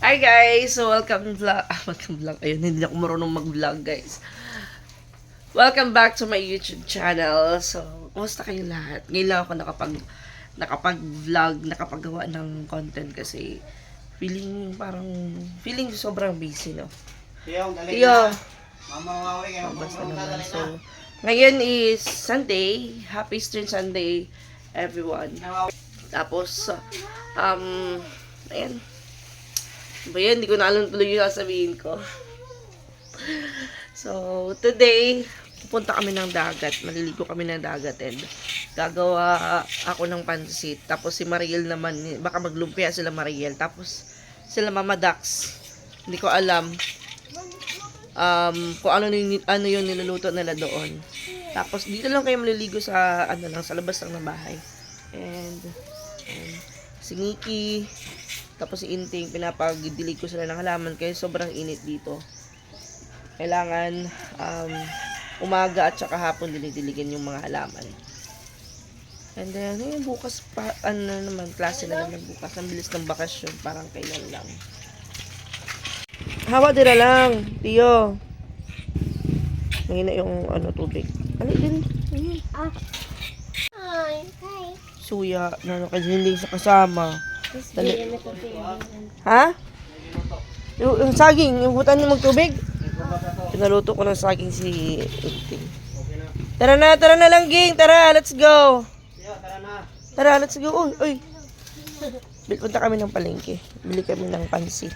Hi guys! So welcome vlog. Welcome vlog. Ayun, hindi ako marunong mag-vlog guys. Welcome back to my YouTube channel. So, kumusta kayo lahat? Ngayon lang ako nakapag-vlog, nakapagawa ng content kasi feeling sobrang busy, no? Tiyo! Mamawawi kayo. Basta naman. So, ngayon is Sunday. Happy Easter Sunday, everyone. Tapos, ayan. Ba yan, hindi ko na alam tuloy yung sasabihin ko. So, today, pupunta kami ng dagat. Maliligo kami ng dagat and gagawa ako ng pansit. Tapos si Mariel naman, baka maglumpia sila Mariel. Tapos sila Mama Dax. Hindi ko alam kung ano yung niluluto nila doon. Tapos dito lang kayo maliligo sa sa labas lang ng bahay. And si Nikki, tapos si Inting, pinapagdilig ko sila ng halaman kasi sobrang init dito. Kailangan umaga at saka hapon dinidiligan yung mga halaman. And then, bukas pa, klase na naman bukas. Ang bilis ng bakasyon, parang kailan lang. Hawa dira lang, Tiyo. Mahina yung tubig. Ano din? Hi. Suya, kasi hindi sa kasama. Dali. Ha? Yung saging, yung butan niyo magtubig? Pinaluto ko ng saging si Inting. Tara na lang, ging. Tara, let's go. Tara, let's go. Uy. Punta kami ng palengke. Bili kami ng pansi.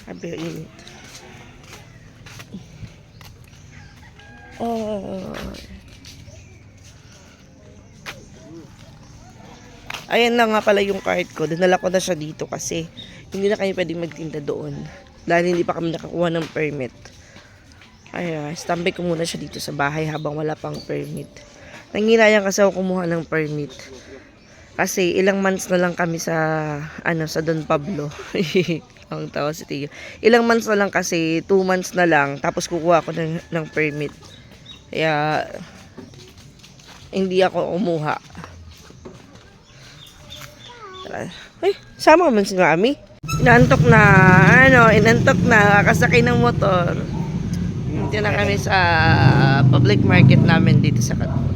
Sabi, init. Ayan na nga pala yung cart ko. Dinala ko na siya dito kasi hindi na kayo pwedeng magtinda doon. Dahil hindi pa kami nakakuha ng permit. Ay, standby ko muna siya dito sa bahay habang wala pang permit. Nanginayang kasi ako kumuha ng permit. Kasi ilang months na lang kami sa Don Pablo. Ang tawa si Tiyo. Ilang months na lang kasi, 2 months na lang. Tapos kukuha ako ng permit. Kaya, hindi ako kumuha. Ay, sama man si Mami. Inantok na, kakasakay ng motor. Dito na kami sa public market namin dito sa Katmon.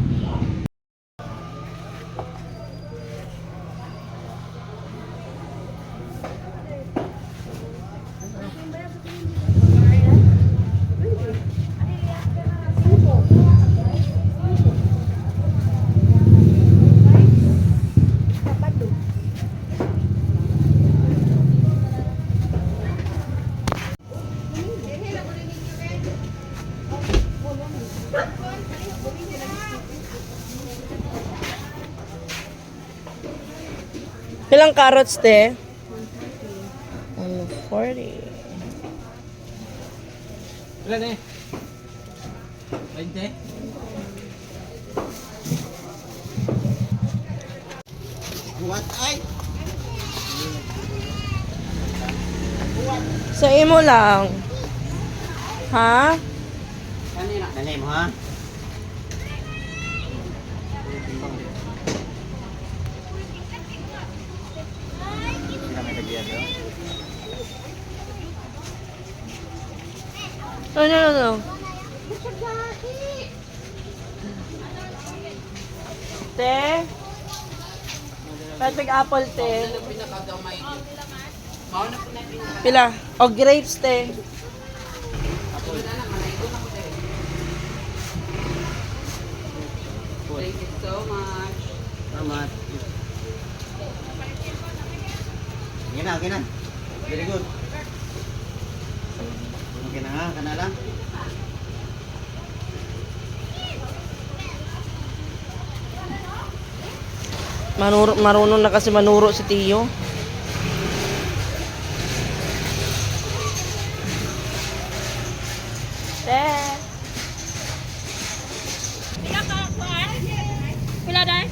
Ilang carrots, te? 140. Ilan eh? 20? What ay? Sa imo lang. Ha? Kanina mo ha? No. Te? Patrick apple, te. Pila? O grapes, te. Thank you so much. Salamat. Okay na. Very good. Okay na nga, kana lang. Marunong na kasi manuro si Tiyo. Te. Pila dai?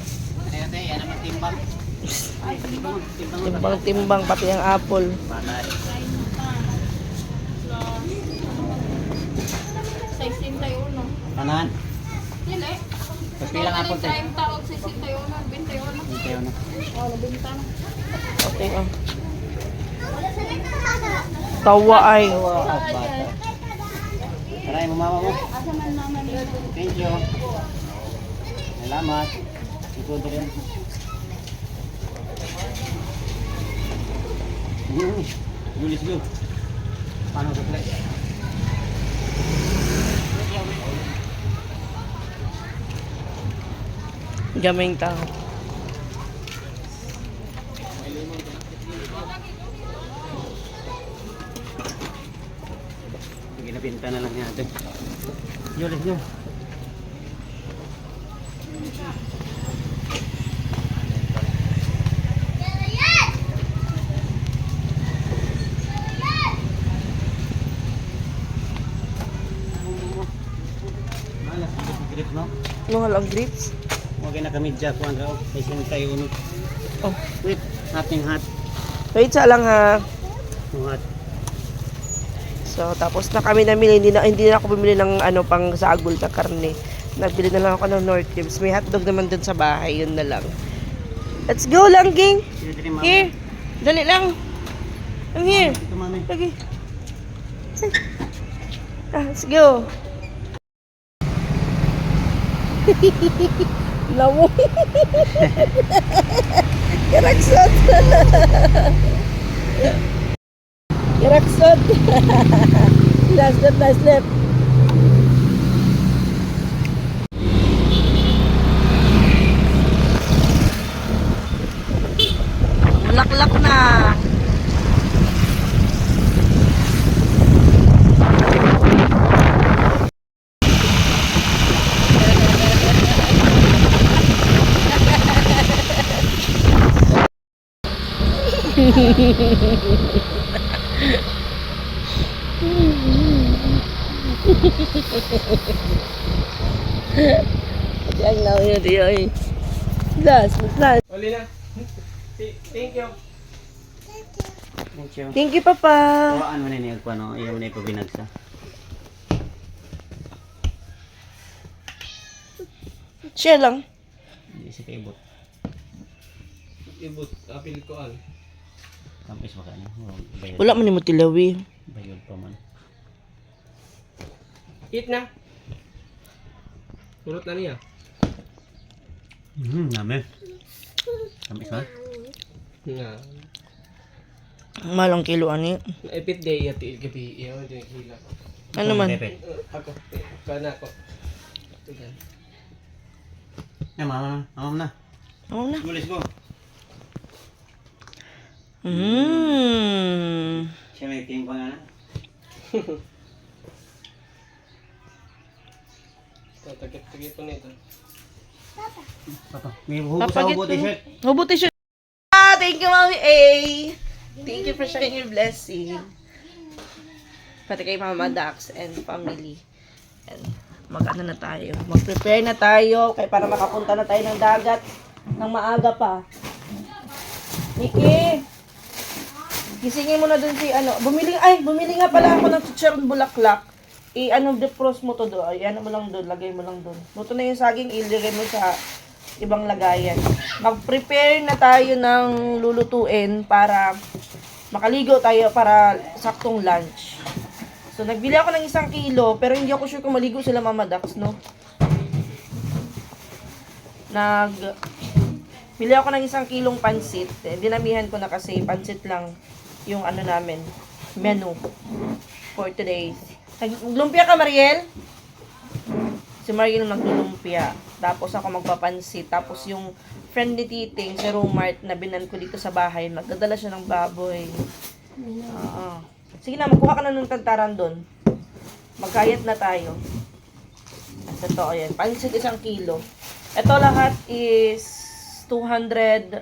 Yan ang timbang. Timbang pati ang apple. Kanan? Dili. Pilang apple te? 30 og 61, 21. ano. Okay, oh. Tawa ay. At bata. Tara, mo mama mo. Thank you. Salamat. Ito din. Let's go. Paano sa play? Gamay tao. Ginapinta na lang natin. Let's go. Malas, grip no? Ano nga lang grips? Huwag na kami dyan kung ano. Kasi tayo uno. Oh. Wait, ating hot. Wait sa lang ha. Hot. So, tapos na kami namili. Hindi na ako bumili ng ano pang sagol na karne. Nagbili na lang ako ng North Ribs. May hotdog naman dun sa bahay. Yun na lang. Let's go lang, gang. Here. Dali lang. Come here. Ito mami. Lagi. Let's go. Lawo. Kiraksot. Kiraksot. Last lap, last lap. Laklak na. Yang nào như thì ơi. Last, last. Uli na. Thank you. Thank you. Thank you, Papa. Tuwaan mo na niya kung ano. Iyaw mo na ipabinagsa. Share lang. Hindi siya kaibot. Ibut, apil ko al. Kampis ba ka niya? Bayad. Wala man ni mo tilawi. Bayad pa man. Eat na. Turot na niya. Nami. Kampis ba? Nga. Malong kilo ani. Naipit day at gabi. Iyaw, hindi hila. Ano man? Pepe. Ako, kana ko. Tugan. Ya, mama. Mama na. Oo na. Let's go. Siya may ting pa nga na. Tagit po nito. Papa. May hubo sa hubo t-shirt. Hubo t-shirt. Thank you, Mami A. Thank you for sharing your blessing. Pati kay Mama Dax and family. And mag-ano na tayo. Mag-prepare na tayo kay para makapunta na tayo ng dagat ng maaga pa. Nikki! Gisingin mo na dun si ano. Bumili nga pala ako ng chicharon bulaklak. Defrost mo to doon. Ano mo lang doon. Lagay mo lang doon. Luto na yung saging. Ilagay mo sa ibang lagayan. Mag-prepare na tayo ng lulutuin para makaligo tayo para saktong lunch. So, nagbili ako ng 1 kilo, pero hindi ako sure kung maligo sila Mama Dax, no? Bili ako ng 1 kilong pansit. Dinamihan ko na kasi pansit lang yung ano namin, menu for today. Naglumpia ka, Mariel? Si Mariel naglulumpia. Tapos ako magpapansit. Tapos yung friend ni Titing, si Romart, na binan ko dito sa bahay, nagdadala siya ng baboy. Sige na, magkuha ka na ng tantaran doon. Magkayat na tayo. At ito, ayan. Pansit 1 kilo. Ito lahat is 280.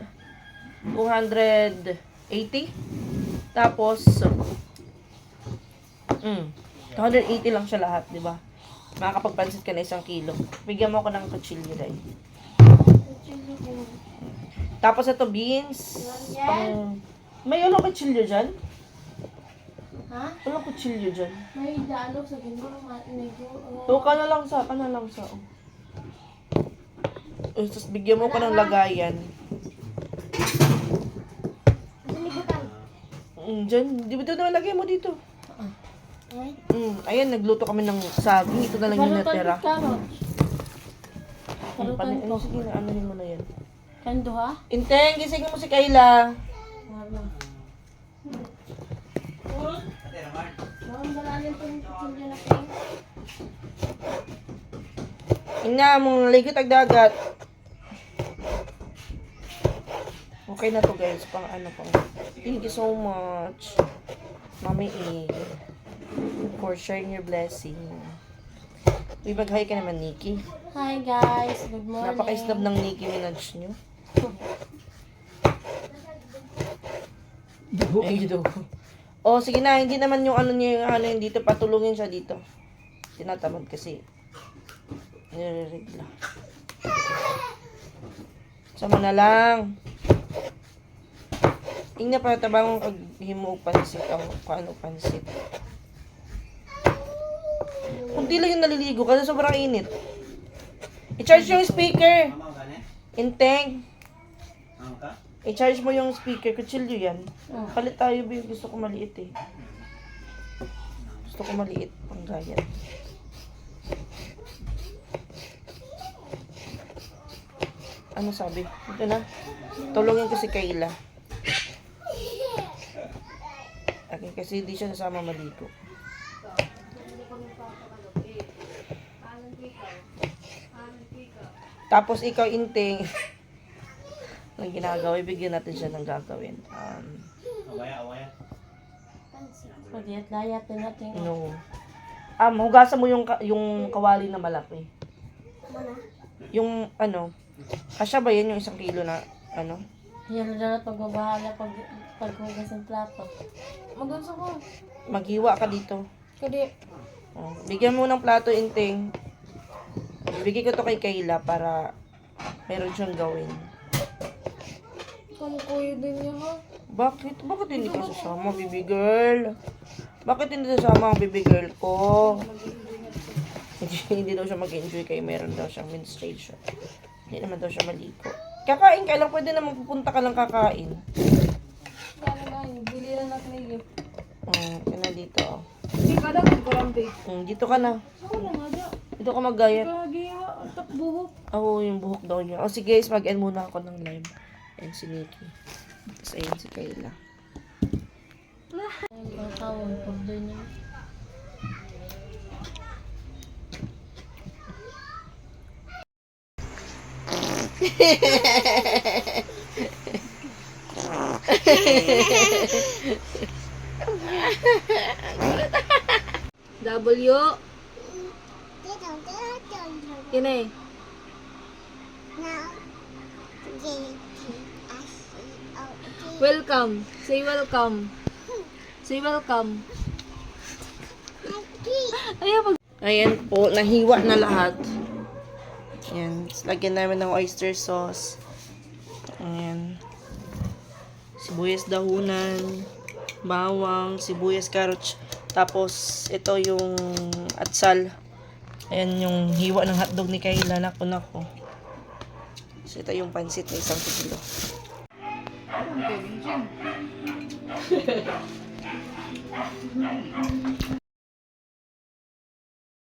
Tapos, 280 lang siya lahat, di ba? Makakapagpansit ka na 1 kilo. Bigyan mo ako ng kutsilyo dahil. Tapos ito, beans. May ano kutsilyo dyan? Ha? Walang kutsilyo dyan. May dalo sa ginto, medyo... Ka na lang sa. Tapos bigyan mo ko ng lagayan. Dyan. Di ba ito na lagay mo dito? Ay. Ayan, nagluto kami ng saging. Ito na lang yung natira. Carrots. Karutan ko. Sige na, anuhin mo na yan. Kando ha? Inteng, gisingin mo si Kayla. Wala. Ma'am, dalalim po yung kutsilyo na pink. Ina, mong ligot ang dagat. Okay na to guys, pang ano pang. Thank you so much, Mami E, for sharing your blessing. Uy, mag-hi ka naman, Nikki. Hi guys, good morning. Napaka-snub ng Nicki Minaj nyo. Ay, do. Oh, sige na, hindi naman yung ano niya, yung ano yung dito, patulungin siya dito. Tinatamad kasi. Nire-regla. Sama na lang. Ingna para tabang paghimo pansit ang kaano pansit. Kunti lang yung naliligo kasi sobrang init. I-charge yung speaker. Mama, gani? Inteng. Mama ka? I-charge mo yung speaker. Kutsilyo yan. Palit tayo, babe. Gusto ko maliit eh. Gusto ko maliit. Pang gayat. Ano sabi? Ito na. Tulungin ko si Kayla. Okay, kasi hindi siya nasama maligo. Tapos ikaw, Inteng. Ang ginagawa, ibigyan natin siya ng gagawin. Awaya. Pwede at layat din natin. No. Hugasan mo yung kawali na malaki. Yung ano, kasya ba yan yung 1 kilo na ano? Yan na pagbabahala paghugas ng plato. Magunsa ko. Maghiwa ka dito. Kadi. Oh, bigyan mo ng plato, Inteng. Bigay ko to kay Kayla para meron siyang gawin. Kamukuyo din niya ha. Bakit? Bakit hindi ka sasama, baby girl? Bakit hindi sasama ang baby girl ko? Hindi daw siya mag-enjoy kaya meron daw siyang menstruation. Hindi naman daw siya maligo. Kakain ka lang, pwede naman pupunta ka lang kakain. Kaya na, bili lang natin ng gift. Ka na dito. Oh. Hindi ka lang magkarampi. Dito ka na. Ako lang nga dyan. Dito ka mag-gayat. Kagiwa, tak buhok. Oo, yung buhok daw niya. O sige guys, mag-end muna ako ng live. Ayan si Nikki. Tapos ayan si Kayla. Ang tawag, order niya. W. Kini. Welcome. Say welcome. Say welcome. Ayan po, nahiwa na lahat. Ayan, lagyan namin ng oyster sauce. Ayan. Sibuyas dahunan, bawang, sibuyas, carrots. Tapos, ito yung atsal. Ayan yung hiwa ng hotdog ni Kayla. Nako. So, ito yung pansit na 1 kilo.